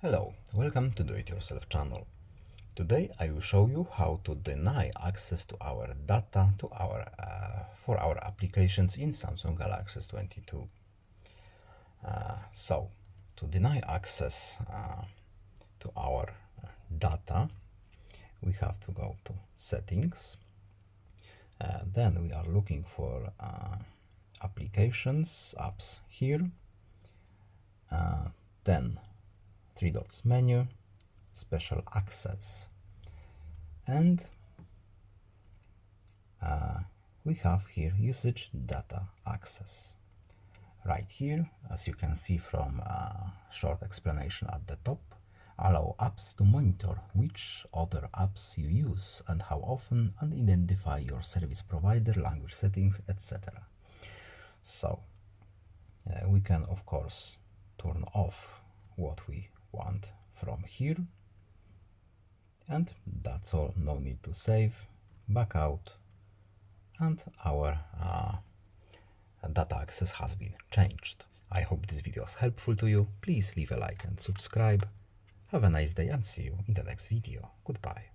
Hello, welcome to Do It Yourself channel. Today I will show you how to deny access to our data for our applications in Samsung Galaxy S22. So, to deny access to our data, we have to go to Settings. Then we are looking for Applications, Apps here. Then three dots menu, Special Access. And we have here Usage Data Access. Right here, as you can see from a short explanation at the top, allow apps to monitor which other apps you use and how often, and identify your service provider, language settings, etc. So we can of course turn off what we want from here, and that's all. No need to save, back out, and our data access has been changed. I hope this video was helpful to you. Please leave a like and subscribe. Have a nice day and see you in the next video. Goodbye.